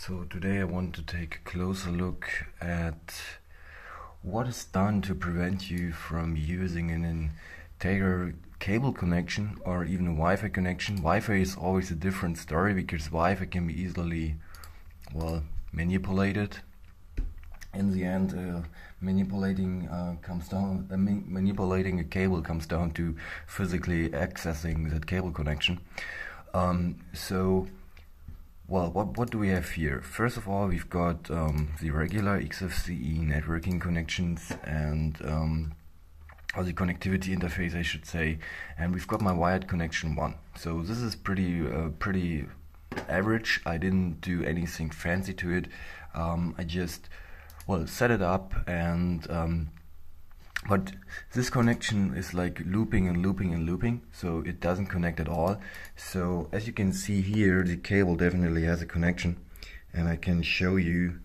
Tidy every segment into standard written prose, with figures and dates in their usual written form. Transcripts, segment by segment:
So today I want to take a closer look at what is done to prevent you from using an entire cable connection or even a Wi-Fi connection. Wi-Fi is always a different story because Wi-Fi can be easily, well, manipulated. In the end, manipulating a cable comes down to physically accessing that cable connection. Well, what do we have here? First of all, we've got the regular XFCE networking connections and or the connectivity interface, I should say, and we've got my wired connection 1. So this is pretty average. I didn't do anything fancy to it. I just set it up, and but this connection is like looping and looping and looping, so it doesn't connect at all. So as you can see here, the cable definitely has a connection, and I can show you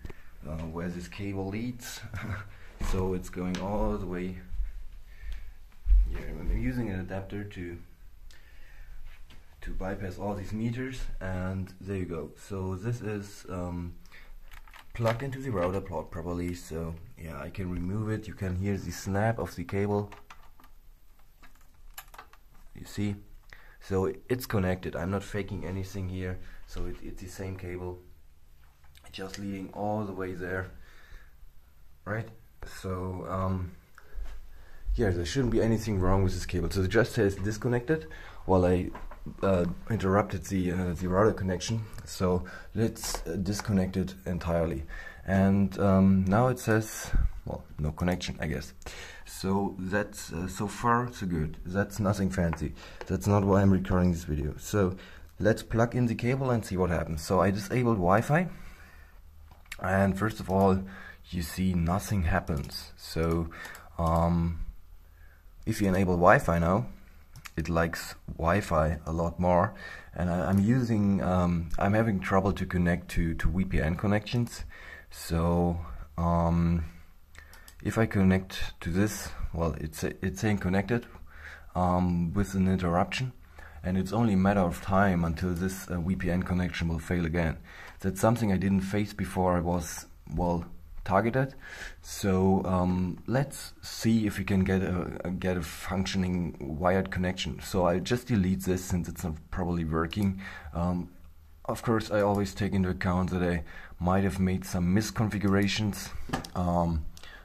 where this cable leads. So it's going all the way here. I'm using an adapter to bypass all these meters, and there you go. So this is plugged into the router plug properly, so yeah, I can remove it. You can hear the snap of the cable, you see. So it's connected. I'm not faking anything here, so it's the same cable, just leading all the way there, right? So yeah, there shouldn't be anything wrong with this cable. So it just says disconnected while I interrupted the router connection. So let's disconnect it entirely, and now it says, well, no connection, I guess. So that's so far so good. That's nothing fancy. That's not why I'm recording this video. So let's plug in the cable and see what happens. So I disabled Wi-Fi, and first of all, you see nothing happens. So if you enable Wi-Fi now, it likes Wi-Fi a lot more, and I'm having trouble to connect to VPN connections. So if I connect to this, well, it's saying connected with an interruption, and it's only a matter of time until this VPN connection will fail again. That's something I didn't face before I was, well, targeted. So let's see if we can get a functioning wired connection. So I'll just delete this since it's not probably working. Of course, I always take into account that I might have made some misconfigurations.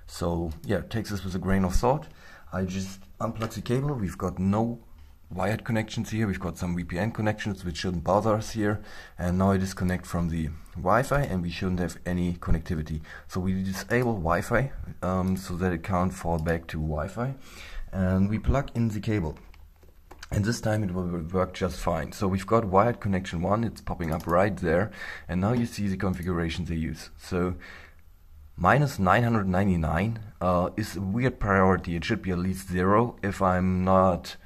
So yeah, take this with a grain of salt. I just unplug the cable. We've got no wired connections here. We've got some VPN connections which shouldn't bother us here, and now I disconnect from the Wi-Fi, and we shouldn't have any connectivity. So we disable Wi-Fi so that it can't fall back to Wi-Fi, and we plug in the cable, and this time it will work just fine. So we've got wired connection 1, it's popping up right there, and now you see the configurations they use. So minus 999 is a weird priority. It should be at least 0. If I'm not,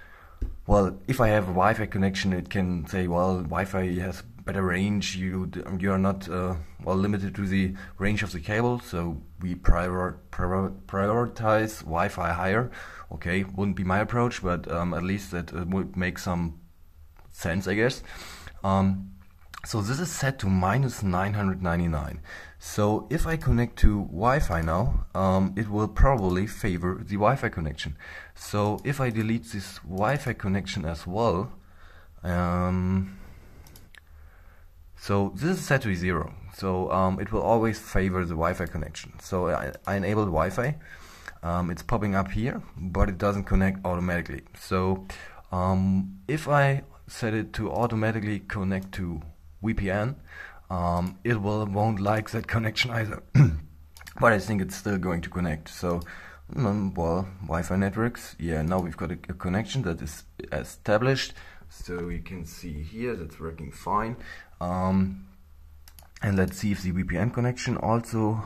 well, if I have a Wi-Fi connection, it can say, well, Wi-Fi has better range, you are not well, limited to the range of the cable, so we prioritize Wi-Fi higher. Okay, wouldn't be my approach, but at least that would make some sense, I guess. So this is set to minus 999. So if I connect to Wi-Fi now, it will probably favor the Wi-Fi connection. So if I delete this Wi-Fi connection as well, so this is set to 0. So it will always favor the Wi-Fi connection. So I enabled Wi-Fi. It's popping up here, but it doesn't connect automatically. So if I set it to automatically connect to VPN, it won't like that connection either. But I think it's still going to connect. So well, Wi-Fi networks, yeah, now we've got a connection that is established. So you can see here that's working fine. And let's see if the VPN connection also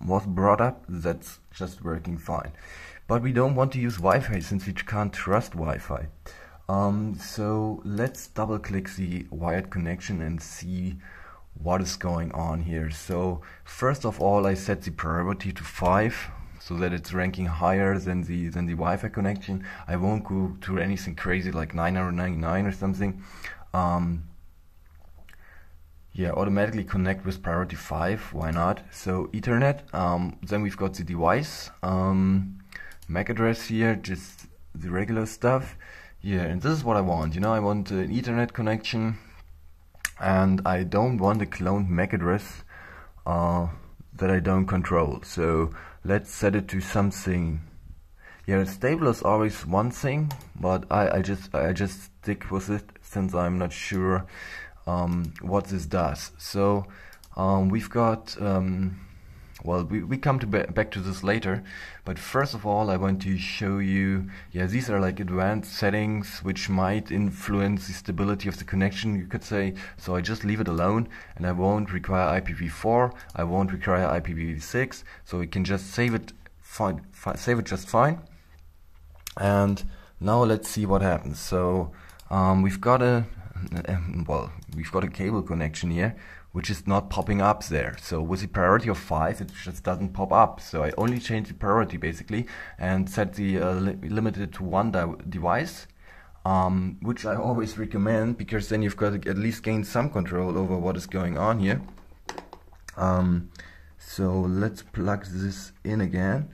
was brought up. That's just working fine. But we don't want to use Wi-Fi since we can't trust Wi-Fi. So let's double click the wired connection and see what is going on here. So first of all, I set the priority to 5 so that it's ranking higher than the Wi-Fi connection. I won't go to anything crazy like 999 or something. Yeah, automatically connect with priority 5, why not? So Ethernet, then we've got the device, MAC address here, just the regular stuff. Yeah, and this is what I want, you know, I want an Ethernet connection, and I don't want a cloned MAC address that I don't control. So let's set it to something. Yeah, stable is always one thing, but I just stick with it since I'm not sure what this does. So we've got well, we come to back to this later, but first of all I want to show you, yeah, these are like advanced settings which might influence the stability of the connection, you could say. So I just leave it alone, and I won't require IPv4, I won't require IPv6, so we can just save it save it just fine. And now let's see what happens. So we've got a cable connection here, which is not popping up there. So with the priority of 5, it just doesn't pop up. So I only change the priority basically and set the limited to one device, which I always recommend, because then you've got to at least gain some control over what is going on here. So let's plug this in again.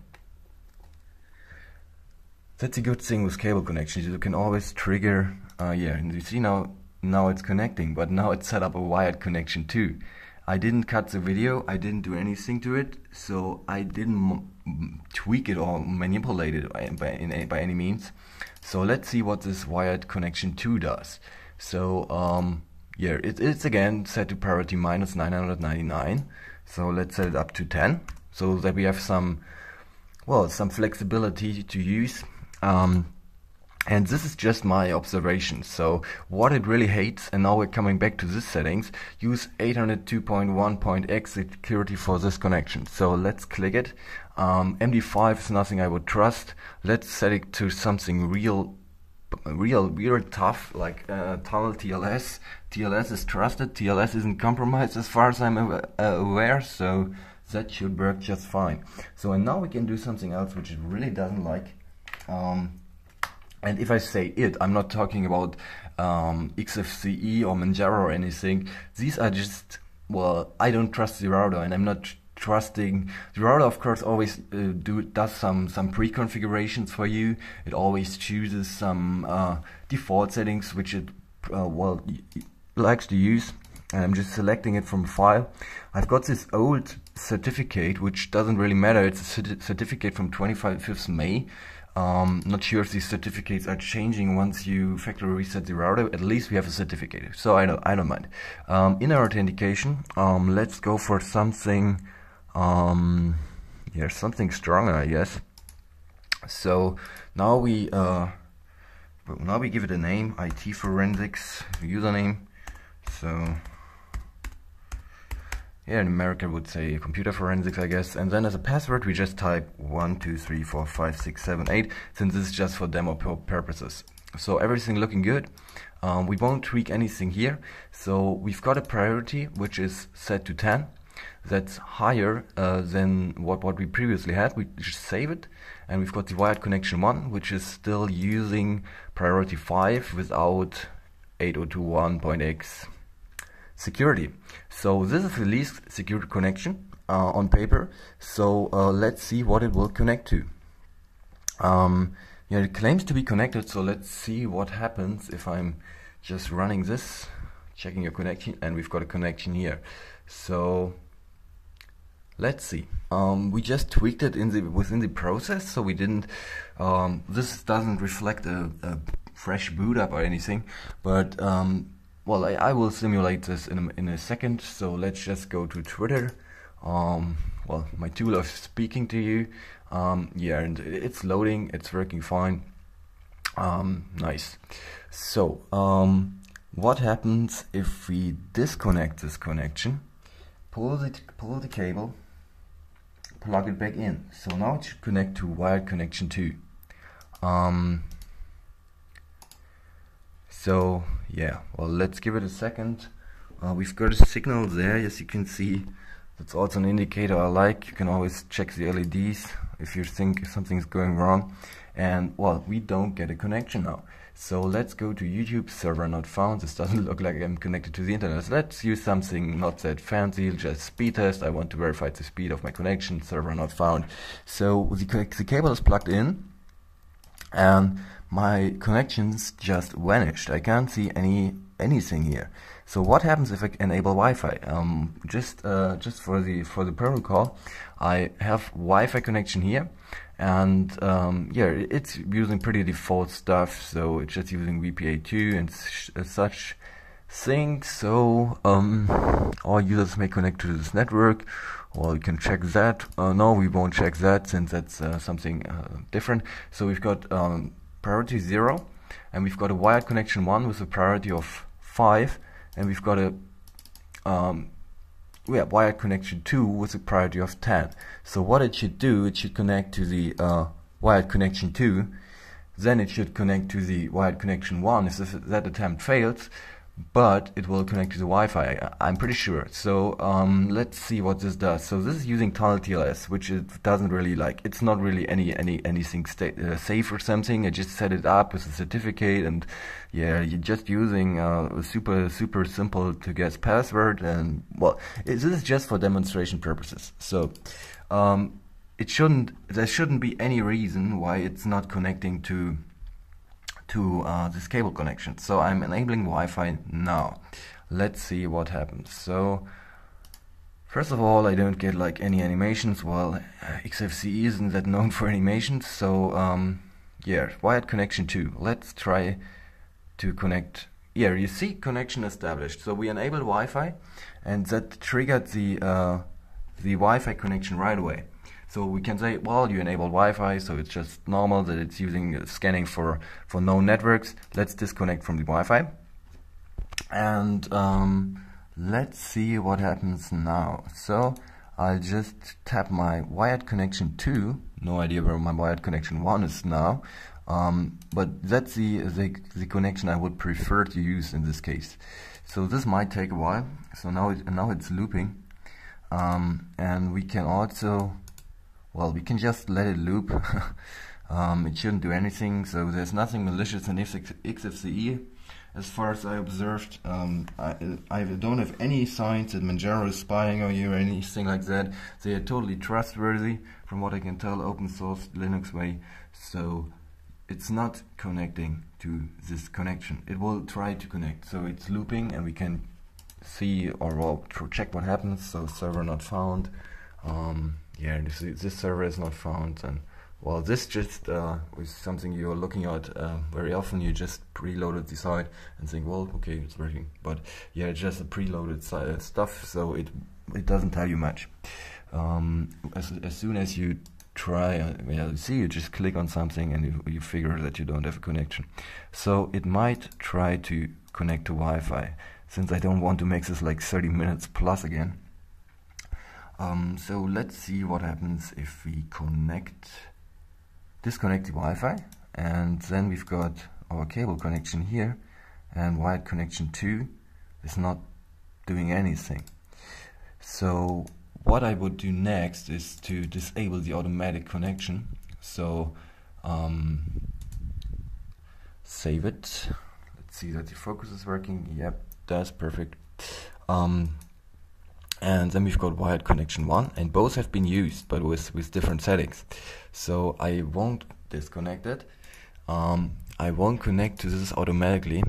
That's a good thing with cable connections. You can always trigger, yeah, and you see now it's connecting, but now it's set up a wired connection too. I didn't cut the video, I didn't do anything to it, so I didn't tweak it or manipulate it by any means. So let's see what this wired connection 2 does. So yeah, it's again set to priority -999. So let's set it up to 10, so that we have some flexibility to use. And this is just my observation. So what it really hates, and now we're coming back to this settings, use 802.1.x security for this connection. So let's click it. MD5 is nothing I would trust. Let's set it to something real tough, like tunnel TLS. TLS is trusted, TLS isn't compromised as far as I'm aware, so that should work just fine. So and now we can do something else which it really doesn't like. And if I say it, I'm not talking about XFCE or Manjaro or anything. These are just, well, I don't trust the router, and I'm not trusting the router. Of course, always does some pre-configurations for you. It always chooses some default settings which it likes to use. And I'm just selecting it from a file. I've got this old certificate which doesn't really matter. It's a certificate from 25th May. Not sure if these certificates are changing once you factory reset the router. At least we have a certificate, so I don't mind. Inner authentication. Let's go for something, yeah, something stronger, I guess. So now we give it a name, IT Forensics username. So yeah, in America would say computer forensics, I guess. And then as a password, we just type 1, 2, 3, 4, 5, 6, 7, 8, since this is just for demo purposes. So everything looking good. We won't tweak anything here. So we've got a priority which is set to 10. That's higher than what we previously had. We just save it. And we've got the wired connection 1, which is still using priority 5 without 802.1.x security. So this is the least secure connection on paper. So let's see what it will connect to. Yeah, it claims to be connected, so let's see what happens if I'm just running this, checking your connection, and we've got a connection here. So let's see. We just tweaked it within the process, so we didn't. This doesn't reflect a fresh boot up or anything, but well, I will simulate this in a second. So let's just go to Twitter. Well, my tool of speaking to you. Yeah, and it's loading. It's working fine. Nice. So what happens if we disconnect this connection? Pull the cable, plug it back in. So now it should connect to wired connection 2. So yeah, well, let's give it a second. We've got a signal there, as you can see. That's also an indicator I like. You can always check the LEDs if you think something's going wrong. And well, we don't get a connection now. So let's go to YouTube, server not found. This doesn't look like I'm connected to the internet. So let's use something not that fancy, just speed test. I want to verify the speed of my connection, server not found. So the cable is plugged in and my connections just vanished. I can't see anything here. So what happens if I enable Wi-Fi? Just for the protocol, I have Wi-Fi connection here, and yeah, it's using pretty default stuff. So it's just using VPA2 and such things. So all users may connect to this network. Well, you can check that. No, we won't check that since that's something different. So we've got priority 0, and we've got a wired connection 1 with a priority of 5, and we've got a wired connection 2 with a priority of 10. So what it should do, it should connect to the wired connection 2, then it should connect to the wired connection 1 if that attempt fails, but it will connect to the Wi-Fi, I'm pretty sure. So let's see what this does. So this is using tunnel TLS, which it doesn't really like. It's not really anything safe or something. I just set it up with a certificate, and yeah, you're just using a super simple to guess password. And well, this is just for demonstration purposes. So there shouldn't be any reason why it's not connecting to this cable connection. So I'm enabling Wi-Fi now. Let's see what happens. So first of all, I don't get like any animations. Well, XFCE isn't that known for animations. So yeah, wired connection 2. Let's try to connect. Yeah, you see connection established. So we enabled Wi-Fi, and that triggered the Wi-Fi connection right away. So we can say, well, you enabled Wi-Fi, so it's just normal that it's using scanning for known networks. Let's disconnect from the Wi-Fi, and let's see what happens now. So I'll just tap my wired connection 2. No idea where my wired connection 1 is now, but that's the connection I would prefer to use in this case. So this might take a while. So now it's looping, and we can also, well, we can just let it loop. It shouldn't do anything, so there's nothing malicious in XFCE as far as I observed. I don't have any signs that Manjaro is spying on you or anything like that. They are totally trustworthy from what I can tell, open source Linux way. So it's not connecting to this connection. It will try to connect, so it's looping, and we can see or well, check what happens. So server not found. Yeah, this server is not found, and well, this just is something you're looking at very often. You just preloaded the site and think, well, okay, it's working, but yeah, it's just a preloaded stuff, so it doesn't tell you much. As soon as you try, you see, you just click on something and you figure that you don't have a connection. So it might try to connect to Wi-Fi, since I don't want to make this like 30 minutes plus again. So let's see what happens if we disconnect the Wi-Fi, and then we've got our cable connection here, and wired connection 2 is not doing anything. So what I would do next is to disable the automatic connection. So save it. Let's see that the focus is working. Yep, that's perfect. And then we've got wired connection 1, and both have been used, but with different settings. So I won't disconnect it. I won't connect to this automatically.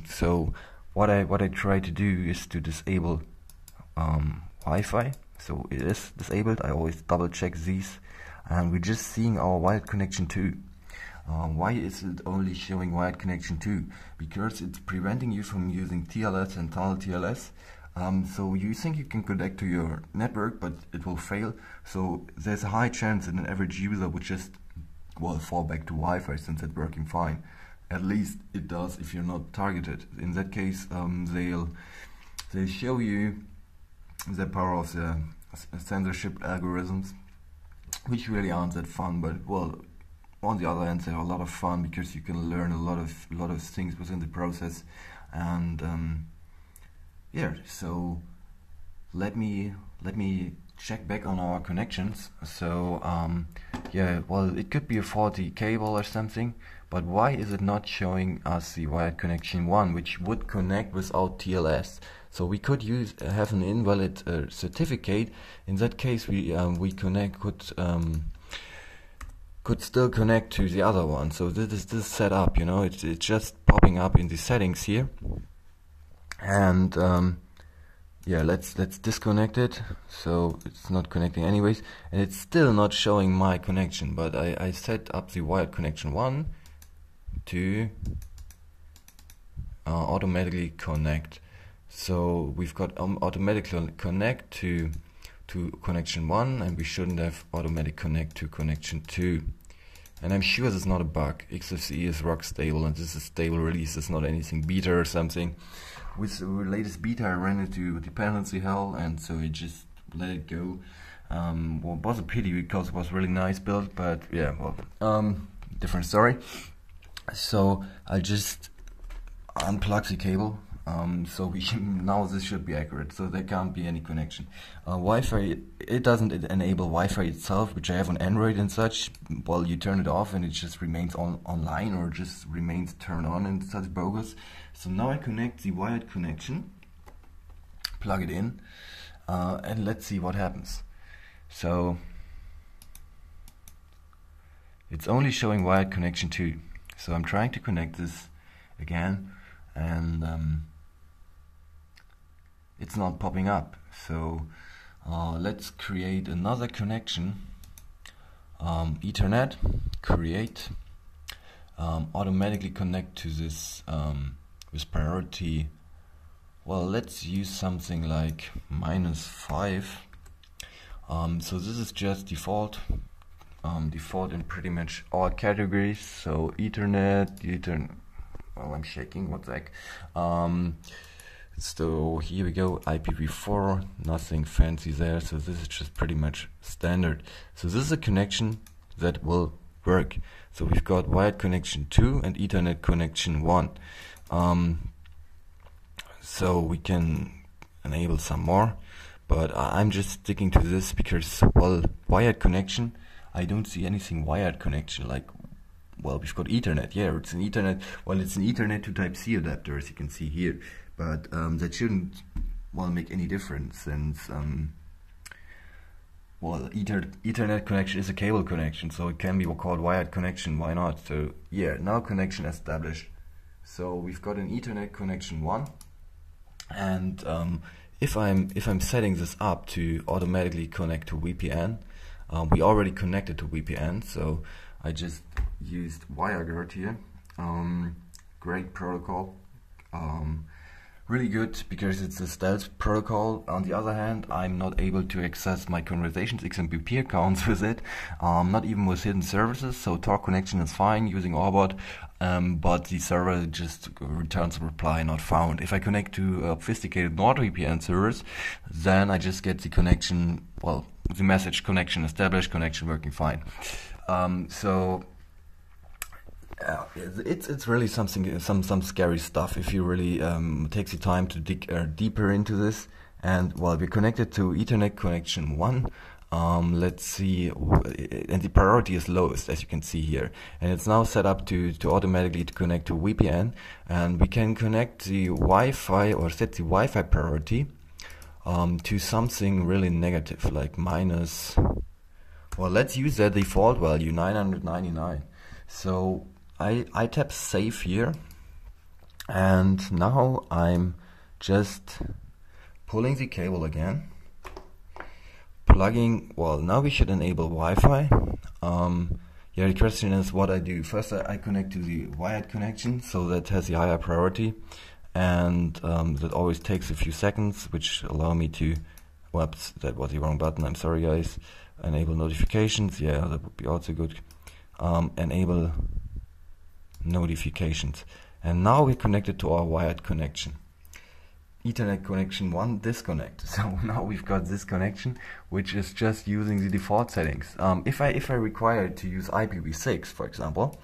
So what I try to do is to disable Wi-Fi. So it is disabled. I always double check these, and we're just seeing our wired connection 2. Why is it only showing wired connection 2? Because it's preventing you from using TLS and tunnel TLS. So you think you can connect to your network, but it will fail. So there's a high chance that an average user would just, well, fall back to Wi-Fi since it's working fine. At least it does if you're not targeted. In that case, they'll show you the power of the censorship algorithms, which really aren't that fun. But well, on the other hand, they're a lot of fun because you can learn a lot of things within the process. And yeah, so let me check back on our connections. So yeah, well, it could be a faulty cable or something, but why is it not showing us the wired connection 1, which would connect without TLS? So we could have an invalid certificate. In that case, we could still connect to the other one. So this is this setup, you know, it's just popping up in the settings here. And yeah, let's disconnect it. So it's not connecting anyways, and it's still not showing my connection. But I set up the wired connection 1 to automatically connect. So we've got automatically connect to connection 1, and we shouldn't have automatic connect to connection 2. And I'm sure this is not a bug. XFCE is rock stable, and this is stable release. It's not anything beta or something. With the latest beta, I ran into dependency hell, and so I just let it go. Well, it was a pity because it was really nice built, but yeah, well, different story. So I just unplug the cable. So we now this should be accurate, so there can't be any connection. Wi-Fi, it doesn't enable Wi-Fi itself, which I have on Android and such. Well, you turn it off and it just remains online, or just remains turned on, and such bogus. So now I connect the wired connection, plug it in, and let's see what happens. So it's only showing wired connection 2. So I'm trying to connect this again, and it's not popping up. So let's create another connection. Ethernet, create, automatically connect to this with priority. Well, let's use something like -5. So this is just default in pretty much all categories. So Ethernet. Oh, I'm shaking. What the heck? So here we go, IPv4, nothing fancy there, so this is just pretty much standard. So this is a connection that will work. So we've got wired connection 2 and Ethernet connection 1. So we can enable some more, but I'm just sticking to this because, well, wired connection, I don't see anything wired connection, like, well, we've got Ethernet, yeah, it's an Ethernet, well, it's an Ethernet to Type-C adapter, as you can see here. But that shouldn't, well, make any difference, since well, Ethernet connection is a cable connection, so it can be called wired connection. Why not? So yeah, now connection established. So we've got an Ethernet connection 1, and if I'm setting this up to automatically connect to VPN, we already connected to VPN, so I just used WireGuard here. Great protocol. Really good because it's a stealth protocol. On the other hand, I'm not able to access my conversations XMPP accounts with it, not even with hidden services. So talk connection is fine using Orbot, but the server just returns a reply not found. If I connect to sophisticated NordVPN servers, then I just get the connection, well, the message connection established, connection working fine. So it's really something, some scary stuff if you really take the time to dig deeper into this. And well, we're connected to Ethernet connection 1. Let's see, and the priority is lowest, as you can see here, and it's now set up to automatically connect to VPN, and we can connect the Wi-Fi or set the Wi-Fi priority to something really negative, like minus, well, let's use that default value 999. So I tap save here, and now I'm just pulling the cable again, plugging, well, now we should enable Wi-Fi. Yeah, the question is what I do. First I connect to the wired connection, so that has the higher priority, and that always takes a few seconds, which allow me to, whoops, that was the wrong button, I'm sorry guys. Enable notifications, yeah, that would be also good. Enable notifications, and now we're connected to our wired connection. Ethernet connection 1 disconnect. So now we've got this connection, which is just using the default settings. If I require to use IPv6, for example,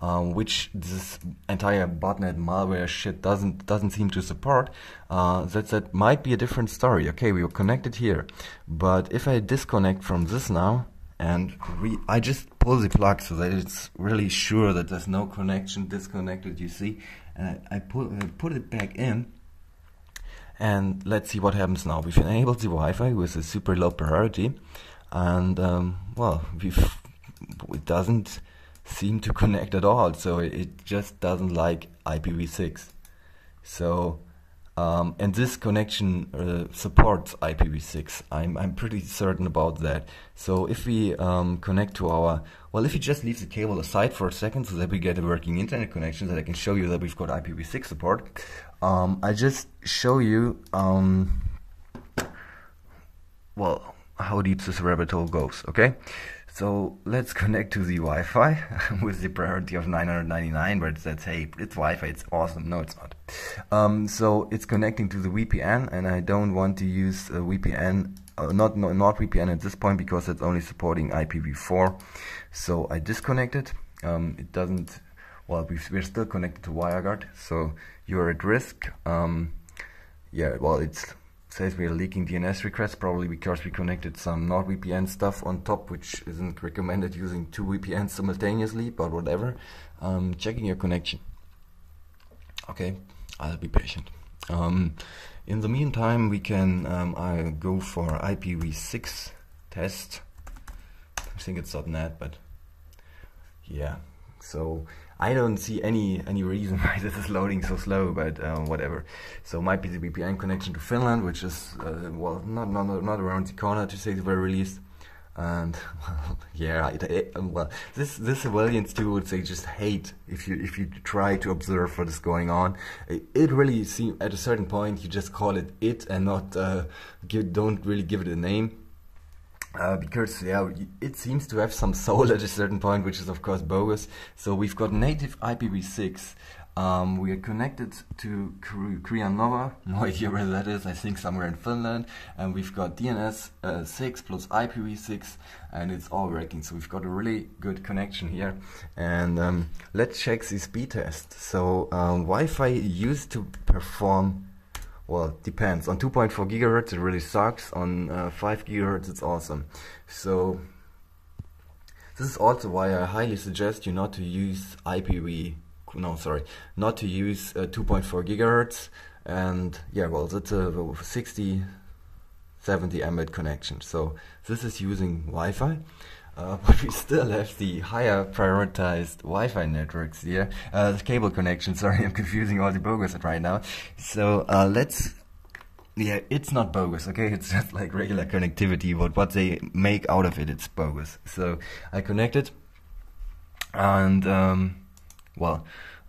which this entire botnet malware shit doesn't seem to support, that might be a different story. Okay, we were connected here, but if I disconnect from this now and I just pull the plug so that it's really sure that there's no connection disconnected, you see, and I put it back in, and let's see what happens now. We've enabled the Wi-Fi with a super low priority, and well, it doesn't seem to connect at all, so it just doesn't like IPv6. So and this connection supports IPv6. I'm pretty certain about that. So if we connect to our, well, if you just leave the cable aside for a second so that we get a working internet connection, that I can show you that we've got IPv6 support. I just show you well, how deep this rabbit hole goes. Okay, so let's connect to the Wi-Fi with the priority of 999, where it says, hey, it's Wi-Fi, it's awesome. No, it's not. So it's connecting to the VPN, and I don't want to use a VPN, not VPN at this point, because it's only supporting IPv4. So I disconnect it. It doesn't, well, we're still connected to WireGuard, so you're at risk. Yeah, well, it says we are leaking DNS requests, probably because we connected some NordVPN stuff on top, which isn't recommended using 2 VPNs simultaneously, but whatever. Checking your connection. Okay, I'll be patient. In the meantime, we can go for IPv6 test. I think it's .NET, but yeah. So I don't see any reason why this is loading so slow, but whatever. So might be the VPN connection to Finland, which is well, not around the corner, to say the very least. And yeah, well, this civilians too would say just hate if you try to observe what is going on. It really seems at a certain point you just call it and not don't really give it a name. Because yeah, it seems to have some soul at a certain point, which is of course bogus. So we've got native IPv6. We are connected to Korean Nova, no idea where that is, I think somewhere in Finland. And we've got DNS 6 plus IPv6, and it's all working. So we've got a really good connection here. And let's check the speed test. So Wi-Fi used to perform, well, depends. On 2.4 gigahertz it really sucks. On 5 gigahertz it's awesome. So this is also why I highly suggest you not to use not to use 2.4 gigahertz. And yeah, well, that's a 60-70 Mbit connection. So this is using Wi-Fi. But we still have the higher prioritized Wi-Fi networks here. The cable connection, sorry, I'm confusing all the bogus right now. So yeah, it's not bogus, okay? It's just like regular connectivity, but what they make out of it, it's bogus. So I connected, and well,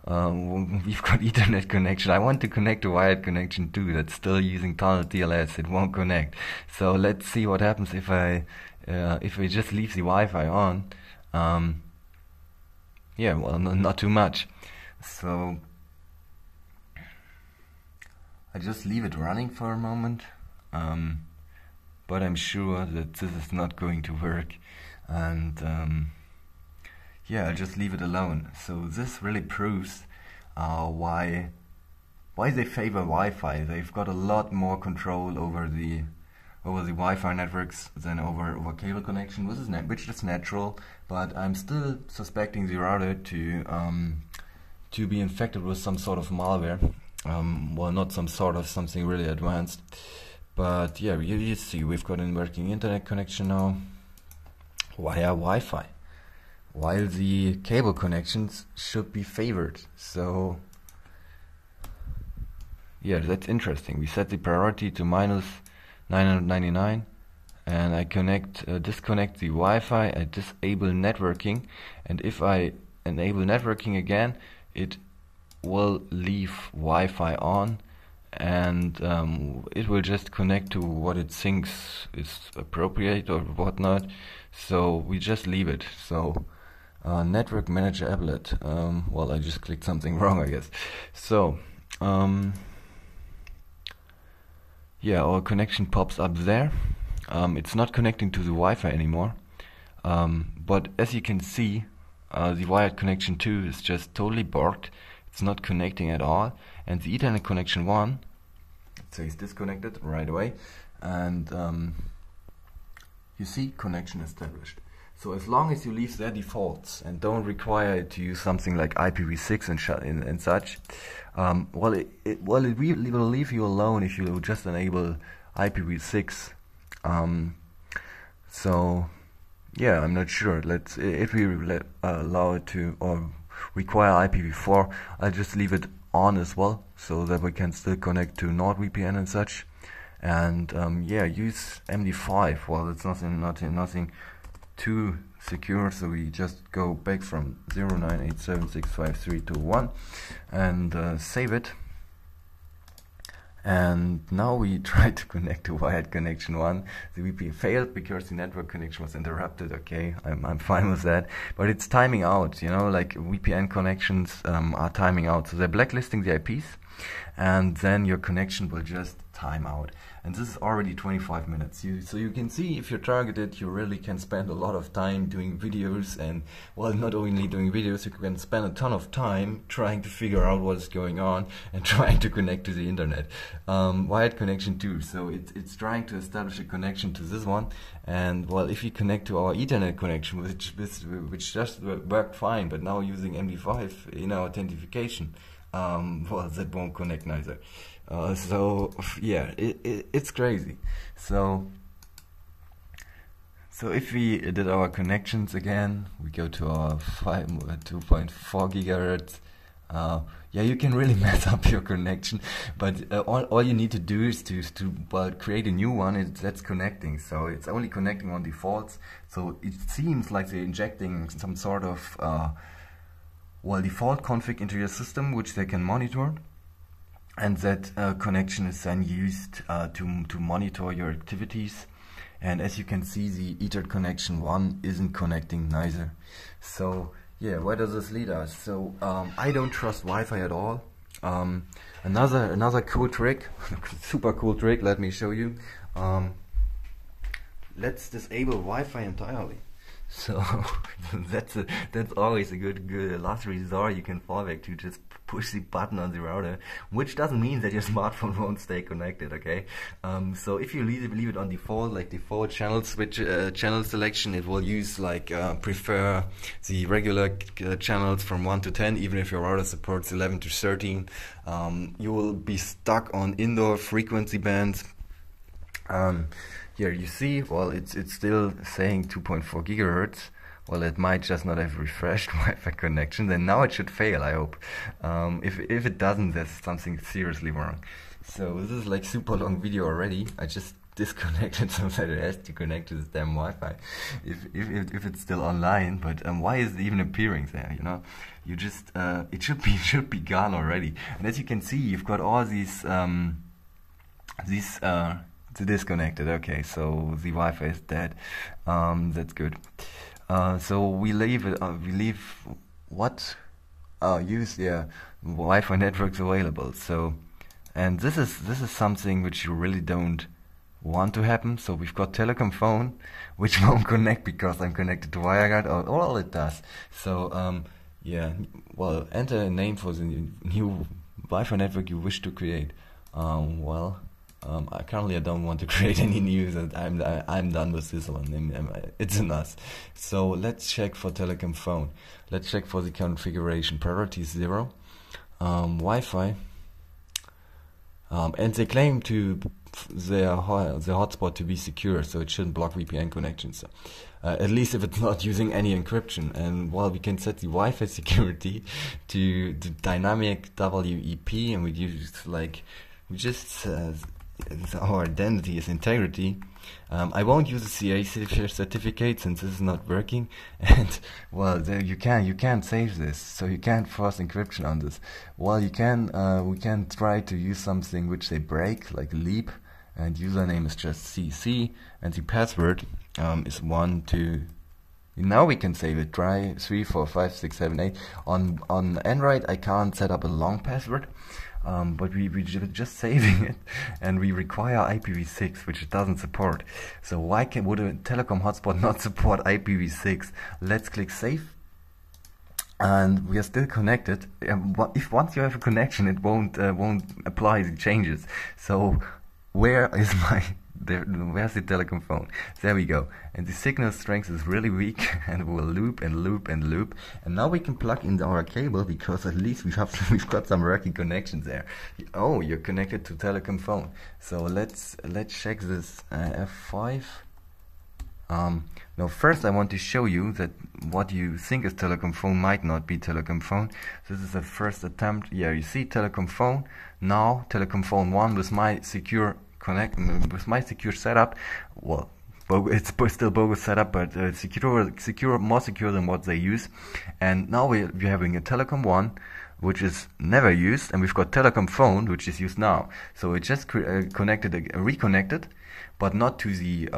we've got Ethernet connection. I want to connect to wired connection too. That's still using tunnel TLS. It won't connect. So let's see what happens if we just leave the Wi-Fi on. Yeah, well, not too much. So I just leave it running for a moment, but I'm sure that this is not going to work, and yeah, I'll just leave it alone. So this really proves why they favor Wi-Fi. They've got a lot more control over the Wi-Fi networks than over cable connection, which is natural. But I'm still suspecting the router to be infected with some sort of malware. Well, not some sort of, something really advanced. But yeah, you see, we've got a working internet connection now via Wi-Fi, while the cable connections should be favored. So yeah, that's interesting. We set the priority to minus 999, and I disconnect the Wi-Fi, I disable networking, and if I enable networking again, it will leave Wi-Fi on, and it will just connect to what it thinks is appropriate or whatnot. So we just leave it. So network manager applet, well, I just clicked something wrong, I guess. So yeah, our connection pops up there. It's not connecting to the Wi-Fi anymore, but as you can see, the wired connection 2 is just totally borked. It's not connecting at all. And the Ethernet connection 1, it says disconnected right away. And you see, connection established. So as long as you leave their defaults and don't require it to use something like IPv6 and such, well, it will leave you alone if you just enable IPv6. So yeah, I'm not sure. If we allow it to or require IPv4, I'll just leave it on as well, so that we can still connect to NordVPN and such. And yeah, use MD5. Well, it's nothing too secure, so we just go back from 0987653221 and save it. And now we try to connect to wired connection 1. The VPN failed because the network connection was interrupted. Okay, I'm fine with that, but it's timing out, you know, like VPN connections are timing out, so they're blacklisting the IPs, and then your connection will just time out. And this is already 25 minutes. So you can see, if you're targeted, you really can spend a lot of time doing videos, and well, not only doing videos, you can spend a ton of time trying to figure out what is going on and trying to connect to the internet. Wired connection 2, so it's trying to establish a connection to this one, and well, if you connect to our Ethernet connection, which just worked fine, but now using MD5 in our authentication, well, that won't connect neither. So yeah, it's crazy. So if we did our connections again, we go to our 2.4 gigahertz. Yeah, you can really mess up your connection, but all you need to do is to create a new one that's connecting. So it's only connecting on defaults. So it seems like they're injecting some sort of default config into your system, which they can monitor. And that connection is then used to monitor your activities. And as you can see, the Ethernet connection 1 isn't connecting neither. So yeah, where does this lead us? So I don't trust Wi-Fi at all. Another cool trick, super cool trick, let me show you. Let's disable Wi-Fi entirely. So that's always a good last resort you can fall back to. Just push the button on the router, which doesn't mean that your smartphone won't stay connected. Okay, so if you leave it on default, like default channel switch channel selection, it will use like prefer the regular channels from 1 to 10, even if your router supports 11 to 13. You will be stuck on indoor frequency bands. Here you see, well, it's still saying 2.4 gigahertz. Well, it might just not have refreshed Wi-Fi connection. Then now it should fail, I hope. If it doesn't, there's something seriously wrong. So this is like super long video already. I just disconnected so that it has to connect to this damn Wi-Fi. If it's still online, but why is it even appearing there? You know, you just it should be gone already. And as you can see, you've got all these disconnected. Okay, so the Wi-Fi is dead. That's good. So we leave it. Use Wi-Fi networks available. So, and this is something which you really don't want to happen. So we've got Telecom phone, which won't connect because I'm connected to WireGuard. All it does. So yeah, well, enter a name for the new Wi-Fi network you wish to create. Currently I don't want to create any news, and I'm done with this one. It's a mess. So let's check for Telecom phone. Let's check for the configuration. Priority 0. Wi-Fi. And they claim to the hotspot to be secure, so it shouldn't block VPN connections. At least if it's not using any encryption. And while we can set the Wi-Fi security to dynamic WEP, and our identity is integrity. I won't use the CA certificate since this is not working, and well, you can't save this, so you can't force encryption on this. Well, we can try to use something which they break, like leap, and username is just CC, and the password is 1, 2. Now we can save it. Try 3, 4, 5, 6, 7, 8. On Android, I can't set up a long password. But we're just saving it, and we require IPv6, which it doesn't support. So would a telecom hotspot not support IPv6? Let's click save. and we are still connected. If once you have a connection, it won't apply the changes. So where is where's the telecom phone? There we go. And the signal strength is really weak, and we will loop and loop and loop. And now we can plug in our cable, because at least we've got some working connections there. Oh, you're connected to telecom phone. So let's check this F5. Now first I want to show you that what you think is telecom phone might not be telecom phone. This is the first attempt. Yeah, you see telecom phone. Now telecom phone 1 with my secure setup. Well, it's still bogus setup, but secure, more secure than what they use. And now we're having a telecom 1, which is never used, and we've got telecom phone, which is used now. So it just reconnected, but not to the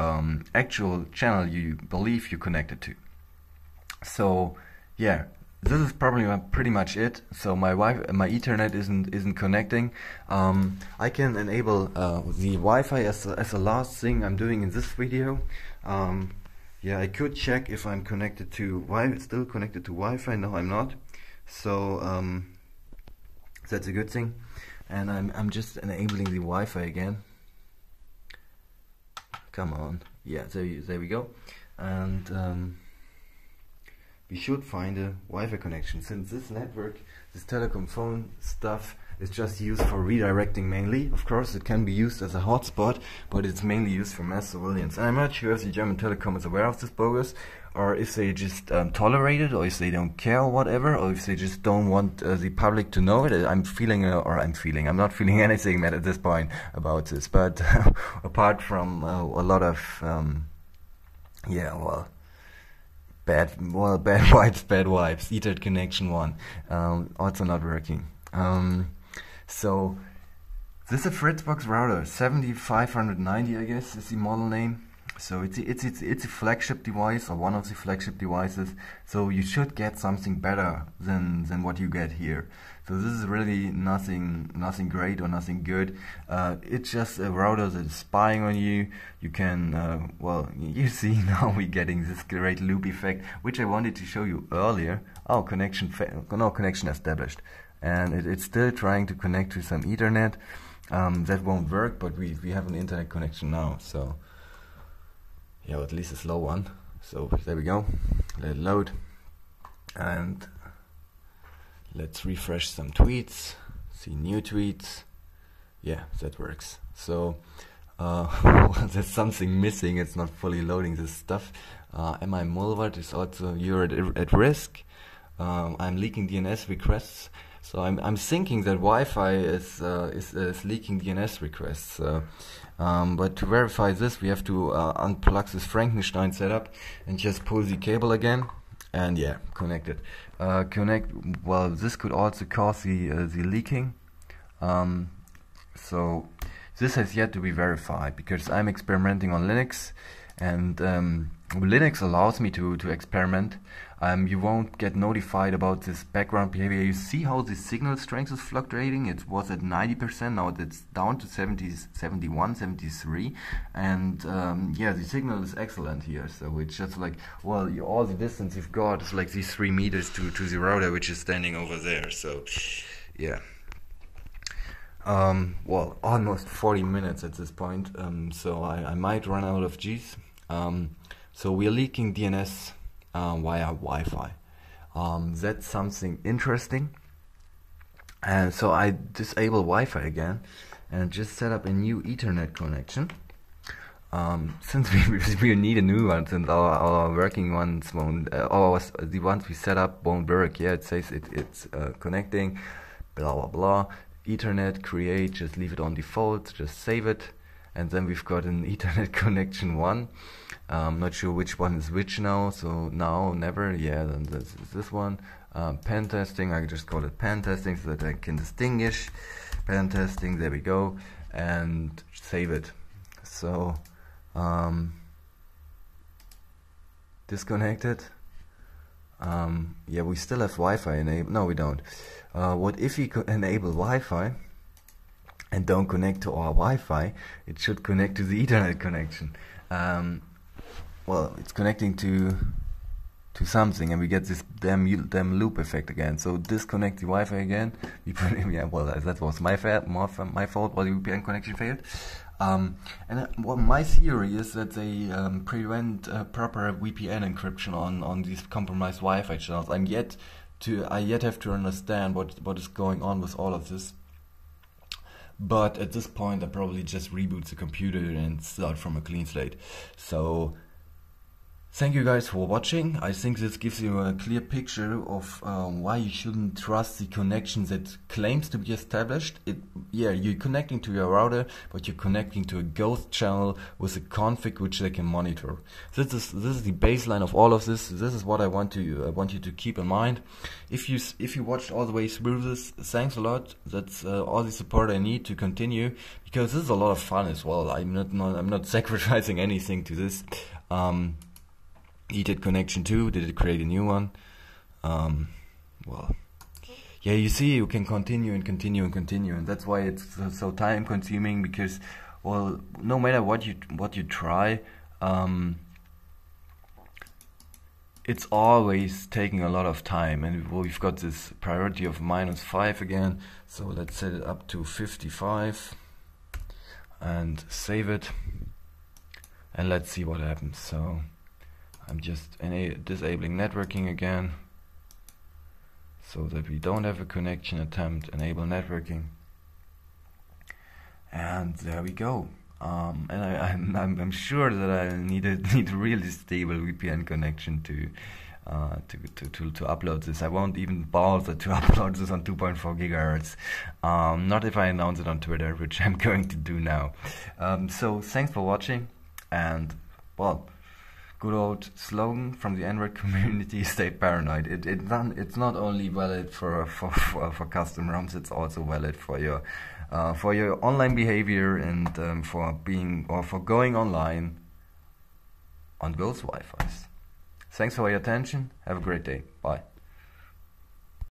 actual channel you believe you connected to. So yeah, this is probably pretty much it. So my Ethernet isn't connecting. I can enable the Wi-Fi as the last thing I'm doing in this video. Yeah, I could check if I'm connected to still connected to Wi-Fi. No, I'm not. So that's a good thing. And I'm just enabling the Wi-Fi again. Come on, yeah, there we go. And we should find a Wi-Fi connection, since this network, this telecom phone stuff, is just used for redirecting mainly. Of course, it can be used as a hotspot, but it's mainly used for mass surveillance. And I'm not sure if the German Telekom is aware of this bogus, or if they just tolerate it, or if they don't care or whatever, or if they just don't want the public to know it. I'm not feeling anything at this point about this. But apart from a lot of yeah, well, bad vibes, Ethernet connection 1, also not working. So this is a Fritzbox router, 7590, I guess is the model name. So it's a flagship device, or one of the flagship devices. So you should get something better than what you get here. So this is really nothing great or nothing good. It's just a router that is spying on you. You can well, you see now we're getting this great loop effect, which I wanted to show you earlier. Oh, connection established, and it's still trying to connect to some Ethernet. That won't work, but we have an internet connection now. So yeah, well, at least a slow one. So there we go. Let it load, and let's refresh some tweets, see new tweets. Yeah, that works. So well, there's something missing. It's not fully loading this stuff. MI Mulvert is also, you're at risk. I'm leaking DNS requests. So I'm thinking that Wi-Fi is leaking DNS requests. But to verify this, we have to unplug this Frankenstein setup and just pull the cable again, and yeah, connect it. Well, this could also cause the leaking. So this has yet to be verified, because I'm experimenting on Linux, and Linux allows me to experiment. You won't get notified about this background behavior. You see how the signal strength is fluctuating. It was at 90%, now it's down to 71, 73, and yeah, the signal is excellent here. So it's just like, well, all the distance you've got is like these 3 meters to the router, which is standing over there. So yeah. Well, almost 40 minutes at this point, so I might run out of G's. So we're leaking DNS via Wi-Fi. That's something interesting. And so I disable Wi-Fi again and just set up a new Ethernet connection. Since we need a new one, since our working ones won't, the ones we set up won't work. Yeah, it says it's connecting, blah blah blah. Ethernet create, just leave it on default, just save it, and then we've got an Ethernet connection 1. Not sure which one is which now, so now, never, yeah, then this is this one. Pen testing, I just call it pen testing so that I can distinguish. Pen testing, there we go, and save it. So, disconnected. Yeah, we still have Wi-Fi enabled. No, we don't. What if we could enable Wi-Fi and don't connect to our Wi-Fi? It should connect to the Ethernet connection. Well, it's connecting to to something, and we get this damn loop effect again. So disconnect the Wi-Fi again. We put in, yeah, well, that was my fault while the VPN connection failed. Well, my theory is that they prevent proper VPN encryption on these compromised Wi-Fi channels. I yet have to understand what is going on with all of this. But at this point, I probably just reboot the computer and start from a clean slate. So thank you guys for watching. I think this gives you a clear picture of why you shouldn't trust the connection that claims to be established. You're connecting to your router, but you're connecting to a ghost channel with a config which they can monitor. This is the baseline of all of this. This is what I want you to keep in mind. If you watched all the way through this, thanks a lot. That's all the support I need to continue, because this is a lot of fun as well. I'm not sacrificing anything to this. He did connection 2, did it create a new one? Well, yeah, you see, you can continue and continue and continue, and that's why it's so time consuming, because, well, no matter what you try, it's always taking a lot of time, and we've got this priority of -5 again, so let's set it up to 55 and save it, and let's see what happens. So I'm just disabling networking again, so that we don't have a connection attempt. Enable networking, and there we go. And I'm sure that I need a really stable VPN connection to upload this. I won't even bother to upload this on 2.4 gigahertz. Not if I announce it on Twitter, which I'm going to do now. So thanks for watching, and well, good old slogan from the Android community: stay paranoid. It's not only valid for custom ROMs, it's also valid for your online behavior, and for going online on ghost Wi-Fi's. Thanks for your attention. Have a great day. Bye.